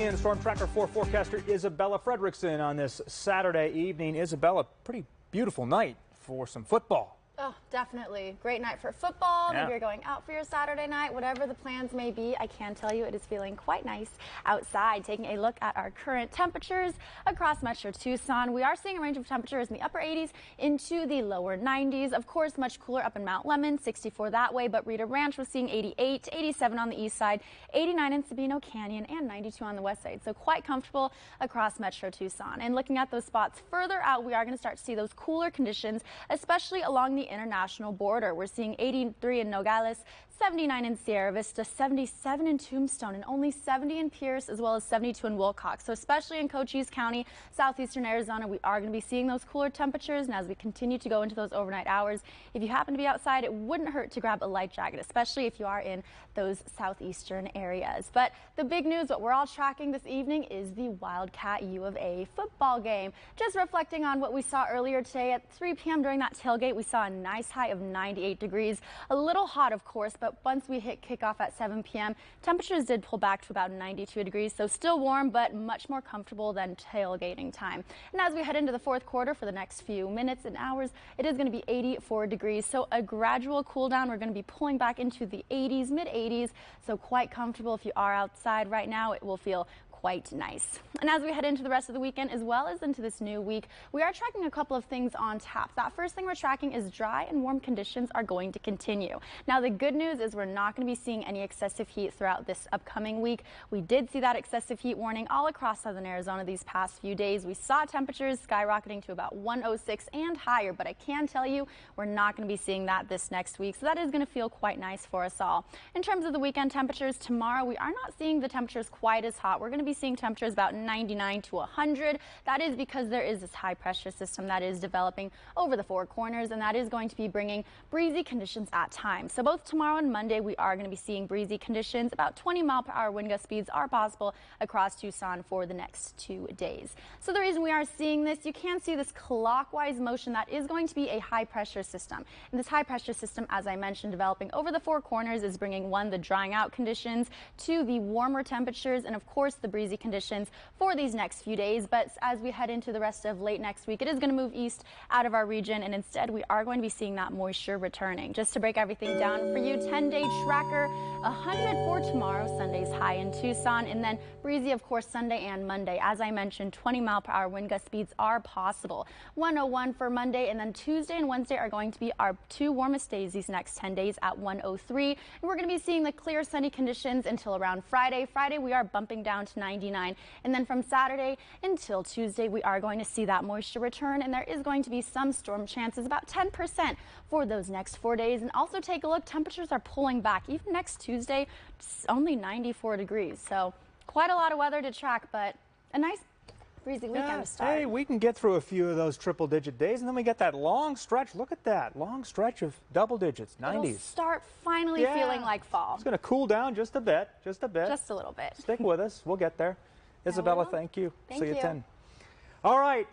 And Storm Tracker 4 forecaster Isabella Fredrickson on this Saturday evening. Isabella, pretty beautiful night for some football. Oh, definitely. Great night for football. Yeah. Maybe you're going out for your Saturday night, whatever the plans may be. I can tell you it is feeling quite nice outside. Taking a look at our current temperatures across Metro Tucson, we are seeing a range of temperatures in the upper 80s into the lower 90s. Of course, much cooler up in Mount Lemmon, 64 that way, but Rita Ranch was seeing 88, 87 on the east side, 89 in Sabino Canyon, and 92 on the west side. So quite comfortable across Metro Tucson. And looking at those spots further out, we are going to start to see those cooler conditions, especially along the international border. We're seeing 83 in Nogales, 79 in Sierra Vista, 77 in Tombstone, and only 70 in Pierce, as well as 72 in Wilcox. So especially in Cochise County, southeastern Arizona, we are going to be seeing those cooler temperatures. And as we continue to go into those overnight hours, if you happen to be outside, it wouldn't hurt to grab a light jacket, especially if you are in those southeastern areas. But the big news, what we're all tracking this evening, is the Wildcat U of A football game. Just reflecting on what we saw earlier today at 3 p.m. during that tailgate, we saw a nice high of 98 degrees. A little hot, of course, but once we hit kickoff at 7 p.m., temperatures did pull back to about 92 degrees. So still warm, but much more comfortable than tailgating time. And as we head into the fourth quarter for the next few minutes and hours, it is going to be 84 degrees. So a gradual cool down. We're going to be pulling back into the 80s, mid 80s. So quite comfortable. If you are outside right now, it will feel quite nice. And as we head into the rest of the weekend, as well as into this new week, we are tracking a couple of things on tap. That first thing we're tracking is dry and warm conditions are going to continue. Now, the good news is we're not going to be seeing any excessive heat throughout this upcoming week. We did see that excessive heat warning all across southern Arizona these past few days. We saw temperatures skyrocketing to about 106 and higher, but I can tell you we're not going to be seeing that this next week. So that is going to feel quite nice for us all. In terms of the weekend temperatures, tomorrow we are not seeing the temperatures quite as hot. We're going to be seeing temperatures about 99 to 100. That is because there is this high pressure system that is developing over the four corners, and that is going to be bringing breezy conditions at times. So both tomorrow and Monday, we are going to be seeing breezy conditions. About 20-mile-per-hour wind gust speeds are possible across Tucson for the next 2 days. So the reason we are seeing this, you can see this clockwise motion that is going to be a high pressure system. And this high pressure system, as I mentioned, developing over the four corners is bringing the drying out conditions, to the warmer temperatures, and of course the breezy conditions for these next few days. But as we head into the rest of late next week, it is going to move east out of our region, and instead we are going to be seeing that moisture returning. Just to break everything down for you, 10-day tracker, 100 for tomorrow, Sunday's high in Tucson, and then breezy, of course, Sunday and Monday. As I mentioned, 20-mile-per-hour wind gust speeds are possible. 101 for Monday, and then Tuesday and Wednesday are going to be our two warmest days these next 10 days at 103. And we're going to be seeing the clear sunny conditions until around Friday. Friday, we are bumping down to 99. And then from Saturday until Tuesday, we are going to see that moisture return, and there is going to be some storm chances, about 10% for those next 4 days. And also take a look, temperatures are pulling back. Even next Tuesday, it's only 94 degrees. So quite a lot of weather to track, but a nice breezy weekend to start. Hey, we can get through a few of those triple-digit days, and then we get that long stretch. Look at that long stretch of double digits, 90s. It'll start finally feeling like fall. It's going to cool down just a bit, just a little bit. bit. Stick with us. We'll get there. Isabella, thank you. Thank See you you. at 10. All right.